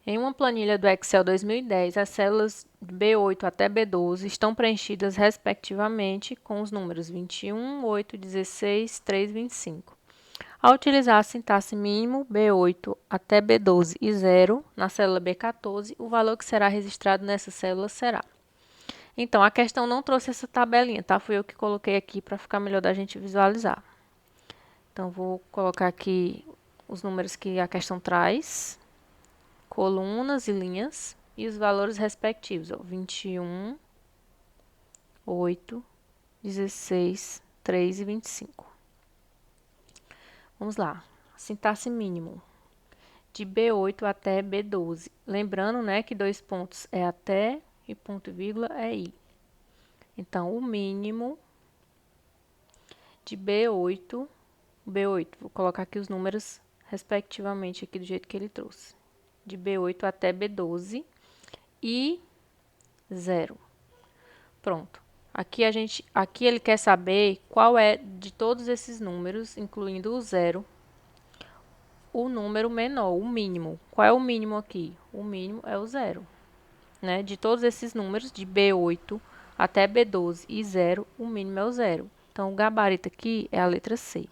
Em uma planilha do Excel 2010, as células de B8 até B12 estão preenchidas respectivamente com os números 21, 8, 16, 3 e 25. Ao utilizar a sintaxe mínimo B8 até B12 e 0 na célula B14, o valor que será registrado nessa célula será. Então, a questão não trouxe essa tabelinha, tá? Fui eu que coloquei aqui para ficar melhor da gente visualizar. Então, vou colocar aqui os números que a questão traz, colunas e linhas, e os valores respectivos, ó, 21, 8, 16, 3 e 25. Vamos lá. Sintaxe mínimo de B8 até B12. Lembrando, né, que dois pontos é até e ponto e vírgula é i. Então, o mínimo de B8, vou colocar aqui os números respectivamente aqui do jeito que ele trouxe. De B8 até B12 e 0. Pronto. Aqui ele quer saber qual é de todos esses números, incluindo o 0, o número menor, o mínimo. Qual é o mínimo aqui? O mínimo é o 0. Né? De todos esses números, de B8 até B12 e 0, o mínimo é o 0. Então, o gabarito aqui é a letra C.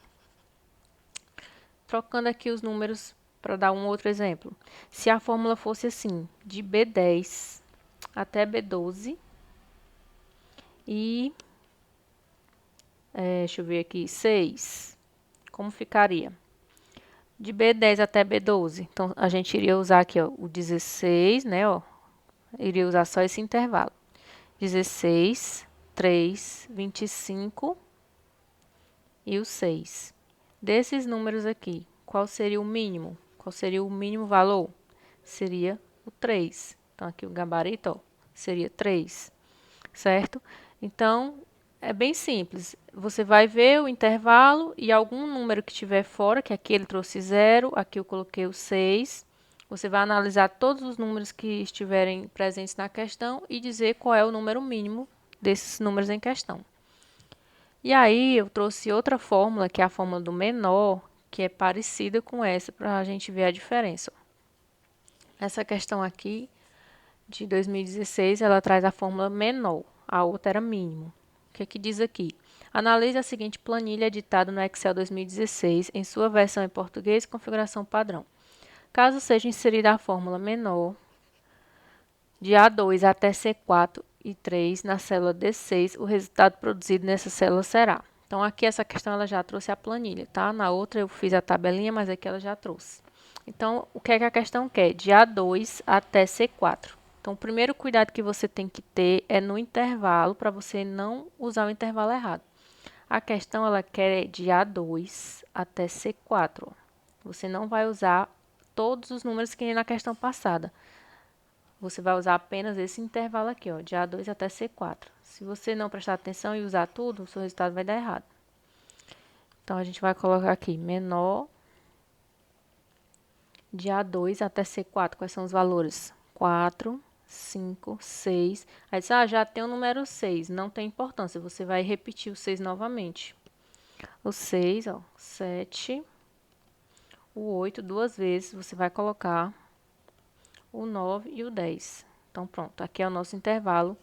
Trocando aqui os números para dar um outro exemplo. Se a fórmula fosse assim, de B10 até B12 e, deixa eu ver aqui, 6, como ficaria? De B10 até B12, então a gente iria usar aqui, ó, o 16, né, ó, iria usar só esse intervalo. 16, 3, 25 e o 6. Desses números aqui, qual seria o mínimo? Qual seria o mínimo valor? Seria o 3. Então, aqui o gabarito, ó, seria 3, certo? Então, é bem simples. Você vai ver o intervalo e algum número que estiver fora, que aqui ele trouxe 0, aqui eu coloquei o 6. Você vai analisar todos os números que estiverem presentes na questão e dizer qual é o número mínimo desses números em questão. E aí eu trouxe outra fórmula, que é a fórmula do menor, que é parecida com essa, para a gente ver a diferença. Essa questão aqui, de 2016, ela traz a fórmula menor, a outra era mínimo. O que é que diz aqui? Analise a seguinte planilha editada no Excel 2016, em sua versão em português e configuração padrão. Caso seja inserida a fórmula menor, de A2 até C4 e 3 na célula D6, o resultado produzido nessa célula será. Então, aqui essa questão ela já trouxe a planilha, tá? Na outra eu fiz a tabelinha, mas aqui ela já trouxe. Então, o que é que a questão quer? De A2 até C4. Então, o primeiro cuidado que você tem que ter é no intervalo, para você não usar o intervalo errado. A questão ela quer de A2 até C4. Você não vai usar todos os números que nem na questão passada. Você vai usar apenas esse intervalo aqui, ó, de A2 até C4. Se você não prestar atenção e usar tudo, o seu resultado vai dar errado. Então, a gente vai colocar aqui menor de A2 até C4. Quais são os valores? 4, 5, 6. Aí diz, já tem o número 6. Não tem importância, você vai repetir o 6 novamente. O 6, ó, 7. O 8 duas vezes, você vai colocar o 9 e o 10. Então, pronto, aqui é o nosso intervalo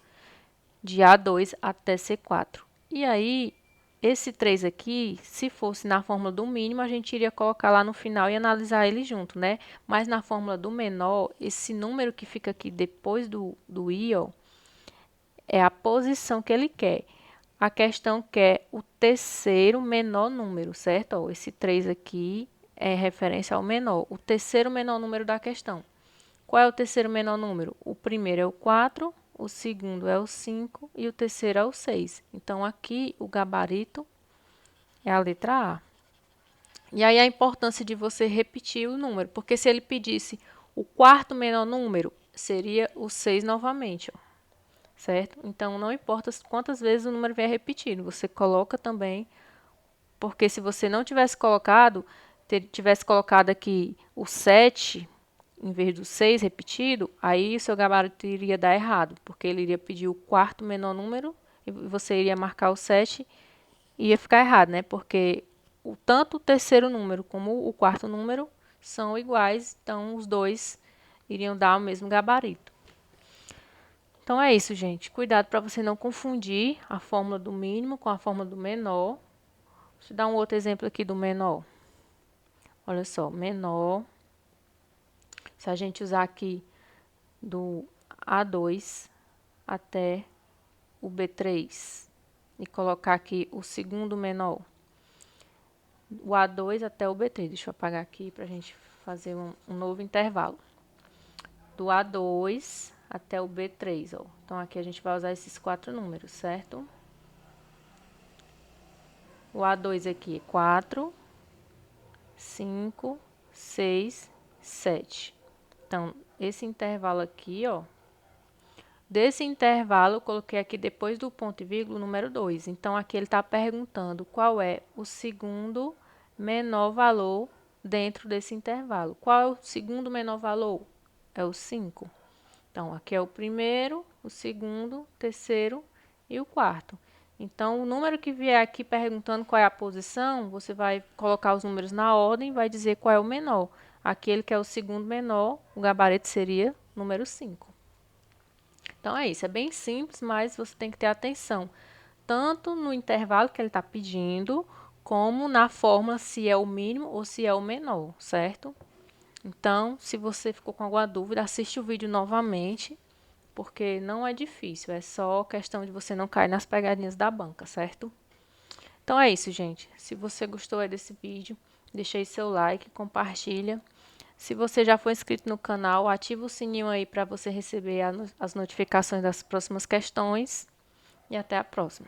de A2 até C4. E aí, esse 3 aqui, se fosse na fórmula do mínimo, a gente iria colocar lá no final e analisar ele junto, né? Mas na fórmula do menor, esse número que fica aqui depois do i, ó, é a posição que ele quer. A questão quer o terceiro menor número, certo? Ó, esse 3 aqui é referência ao menor, o terceiro menor número da questão. Qual é o terceiro menor número? O primeiro é o 4, o segundo é o 5 e o terceiro é o 6. Então, aqui o gabarito é a letra A. E aí a importância de você repetir o número, porque se ele pedisse o quarto menor número, seria o 6 novamente, ó, certo? Então, não importa quantas vezes o número vier repetido, você coloca também, porque se você não tivesse colocado, tivesse colocado aqui o 7 em vez do 6 repetido, aí o seu gabarito iria dar errado, porque ele iria pedir o quarto menor número e você iria marcar o 7 e ia ficar errado, né? Porque tanto o terceiro número como o quarto número são iguais, então os dois iriam dar o mesmo gabarito. Então é isso, gente. Cuidado para você não confundir a fórmula do mínimo com a fórmula do menor. Deixa eu dar um outro exemplo aqui do menor. Olha só, menor. Se a gente usar aqui do A2 até o B3 e colocar aqui o segundo menor, o A2 até o B3. Deixa eu apagar aqui para a gente fazer um novo intervalo. Do A2 até o B3, ó. Então, aqui a gente vai usar esses 4 números, certo? O A2 aqui é 4, 5, 6, 7. Então, esse intervalo aqui, ó. Desse intervalo, eu coloquei aqui depois do ponto e vírgula o número 2. Então, aqui ele está perguntando qual é o segundo menor valor dentro desse intervalo. Qual é o segundo menor valor? É o 5. Então, aqui é o primeiro, o segundo, o terceiro e o quarto. Então, o número que vier aqui perguntando qual é a posição, você vai colocar os números na ordem e vai dizer qual é o menor. Aquele que é o segundo menor, o gabarito seria número 5. Então, é isso. É bem simples, mas você tem que ter atenção. Tanto no intervalo que ele está pedindo, como na fórmula se é o mínimo ou se é o menor, certo? Então, se você ficou com alguma dúvida, assiste o vídeo novamente, porque não é difícil, é só questão de você não cair nas pegadinhas da banca, certo? Então é isso, gente. Se você gostou desse vídeo, deixa aí seu like, compartilha. Se você já for inscrito no canal, ativa o sininho aí para você receber as notificações das próximas questões. E até a próxima.